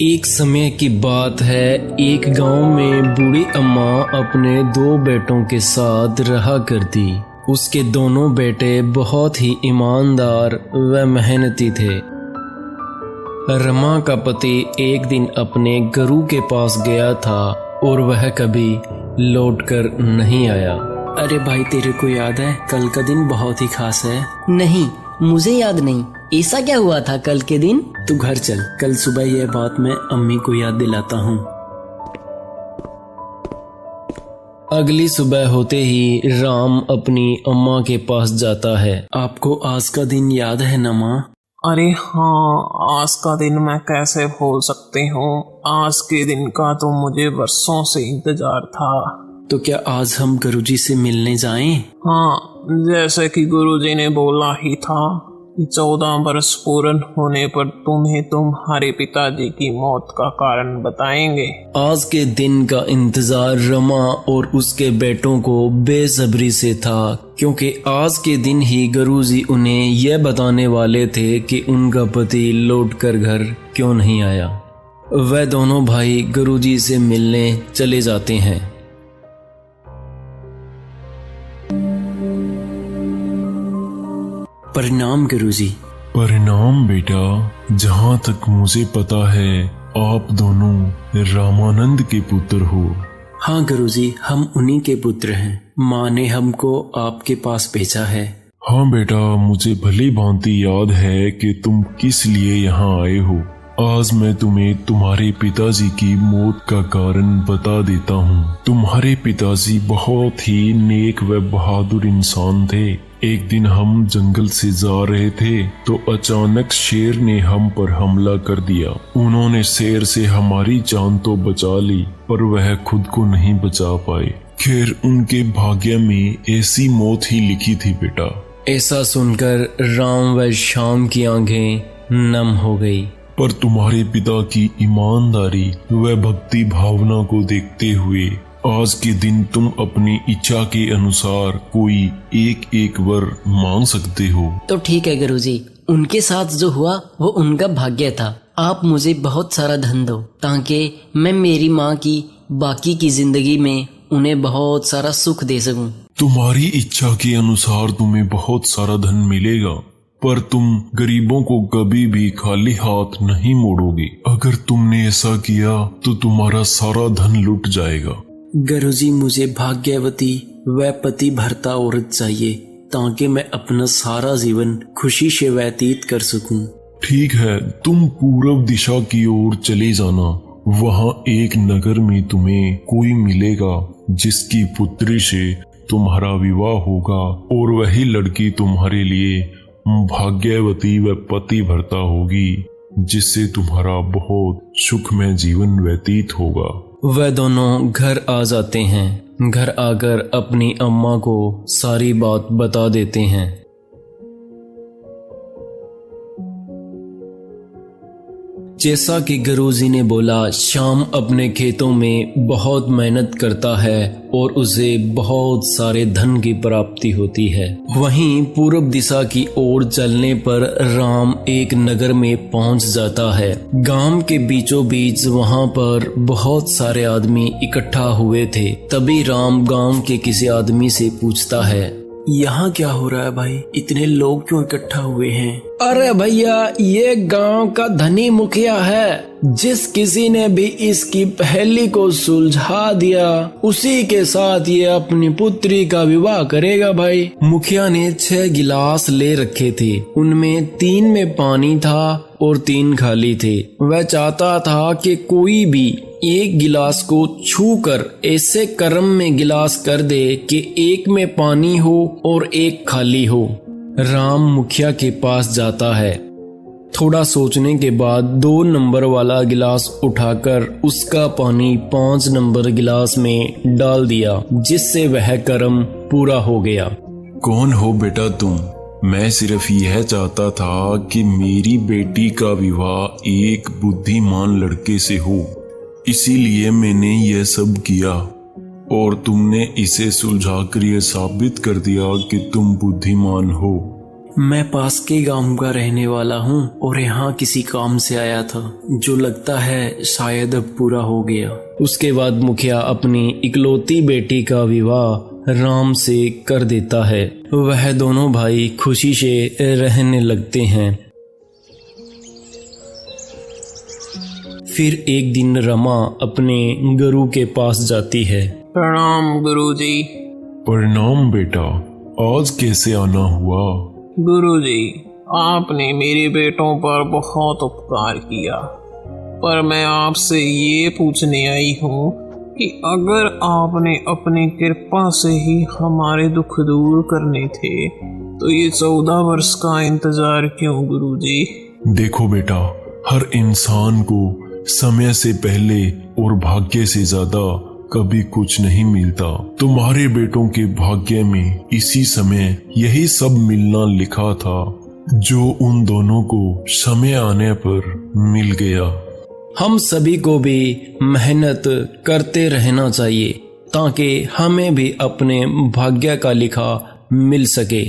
एक समय की बात है। एक गांव में बूढ़ी अम्मा अपने 2 बेटों के साथ रहा करती। उसके दोनों बेटे बहुत ही ईमानदार व मेहनती थे। रमा का पति एक दिन अपने गुरु के पास गया था और वह कभी लौटकर नहीं आया। अरे भाई, तेरे को याद है कल का दिन बहुत ही खास है। नहीं, मुझे याद नहीं। ऐसा क्या हुआ था कल के दिन? तू घर चल, कल सुबह यह बात मैं अम्मी को याद दिलाता हूँ। अगली सुबह होते ही राम अपनी अम्मा के पास जाता है। आपको आज का दिन याद है ना माँ? अरे हाँ, आज का दिन मैं कैसे भूल सकती हूँ। आज के दिन का तो मुझे वर्षों से इंतजार था। तो क्या आज हम गुरुजी से मिलने जाएं? हाँ, जैसे कि गुरुजी ने बोला ही था कि 14 वर्ष पूर्ण होने पर तुम्हें तुम्हारे पिताजी की मौत का कारण बताएंगे। आज के दिन का इंतजार रमा और उसके बेटों को बेसब्री से था, क्योंकि आज के दिन ही गुरुजी उन्हें यह बताने वाले थे कि उनका पति लौटकर घर क्यों नहीं आया। वह दोनों भाई गुरुजी से मिलने चले जाते हैं। प्रणाम गुरुजी। परिणाम बेटा, जहाँ तक मुझे पता है आप दोनों रामानंद के पुत्र हो। हाँ गुरुजी, हम उन्हीं के पुत्र हैं। माँ ने हमको आपके पास भेजा है। हाँ बेटा, मुझे भली भांति याद है कि तुम किस लिए यहाँ आए हो। आज मैं तुम्हें तुम्हारे पिताजी की मौत का कारण बता देता हूँ। तुम्हारे पिताजी बहुत ही नेक व बहादुर इंसान थे। एक दिन हम जंगल से जा रहे थे तो अचानक शेर ने हम पर हमला कर दिया। उन्होंने शेर से हमारी जान तो बचा ली, पर वह खुद को नहीं बचा पाए। खैर, उनके भाग्य में ऐसी मौत ही लिखी थी बेटा। ऐसा सुनकर राम व श्याम की आंखें नम हो गई। पर तुम्हारे पिता की ईमानदारी व भक्ति भावना को देखते हुए आज के दिन तुम अपनी इच्छा के अनुसार कोई एक वर मांग सकते हो। तो ठीक है गुरुजी, उनके साथ जो हुआ वो उनका भाग्य था। आप मुझे बहुत सारा धन दो ताकि मैं मेरी माँ की बाकी की जिंदगी में उन्हें बहुत सारा सुख दे सकूं। तुम्हारी इच्छा के अनुसार तुम्हें बहुत सारा धन मिलेगा, पर तुम गरीबों को कभी भी खाली हाथ नहीं मोड़ोगे। अगर तुमने ऐसा किया तो तुम्हारा सारा धन लुट जाएगा। गुरुजी, मुझे भाग्यवती व पति भरता औरत चाहिए ताकि मैं अपना सारा जीवन खुशी से व्यतीत कर सकूं। ठीक है, तुम पूर्व दिशा की ओर चले जाना। वहाँ एक नगर में तुम्हें कोई मिलेगा जिसकी पुत्री से तुम्हारा विवाह होगा, और वही लड़की तुम्हारे लिए भाग्यवती व पति भरता होगी, जिससे तुम्हारा बहुत सुखमय जीवन व्यतीत होगा। वह दोनों घर आ जाते हैं। घर आकर अपनी अम्मा को सारी बात बता देते हैं। जैसा कि गुरुजी ने बोला, श्याम अपने खेतों में बहुत मेहनत करता है और उसे बहुत सारे धन की प्राप्ति होती है। वहीं पूर्व दिशा की ओर चलने पर राम एक नगर में पहुंच जाता है। गांव के बीचों बीच वहां पर बहुत सारे आदमी इकट्ठा हुए थे। तभी राम गांव के किसी आदमी से पूछता है, यहाँ क्या हो रहा है भाई? इतने लोग क्यों इकट्ठा हुए हैं? अरे भैया, ये गांव का धनी मुखिया है। जिस किसी ने भी इसकी पहेली को सुलझा दिया, उसी के साथ ये अपनी पुत्री का विवाह करेगा भाई। मुखिया ने 6 गिलास ले रखे थे। उनमें 3 में पानी था और 3 खाली थे। वह चाहता था कि कोई भी एक गिलास को छूकर ऐसे कर्म में गिलास कर दे कि एक में पानी हो और एक खाली हो। राम मुखिया के पास जाता है। थोड़ा सोचने के बाद 2 नंबर वाला गिलास उठाकर उसका पानी 5 नंबर गिलास में डाल दिया, जिससे वह कर्म पूरा हो गया। कौन हो बेटा तुम? मैं सिर्फ यह चाहता था कि मेरी बेटी का विवाह एक बुद्धिमान लड़के से हो, इसीलिए मैंने यह सब किया, और तुमने इसे सुलझाकर यह साबित कर दिया कि तुम बुद्धिमान हो। मैं पास के गांव का रहने वाला हूँ और यहाँ किसी काम से आया था, जो लगता है शायद अब पूरा हो गया। उसके बाद मुखिया अपनी इकलौती बेटी का विवाह राम से कर देता है। वह दोनों भाई खुशी से रहने लगते हैं। फिर एक दिन रमा अपने गुरु के पास जाती है। प्रणाम गुरुजी। प्रणाम बेटा, आज कैसे आना हुआ? गुरुजी, आपने मेरे बेटों पर बहुत उपकार किया, पर मैं आपसे ये पूछने आई हूँ कि अगर आपने अपनी कृपा से ही हमारे दुख दूर करने थे तो ये 14 वर्ष का इंतजार क्यों गुरुजी? देखो बेटा, हर इंसान को समय से पहले और भाग्य से ज्यादा कभी कुछ नहीं मिलता। तुम्हारे बेटों के भाग्य में इसी समय यही सब मिलना लिखा था, जो उन दोनों को समय आने पर मिल गया। हम सभी को भी मेहनत करते रहना चाहिए ताकि हमें भी अपने भाग्य का लिखा मिल सके।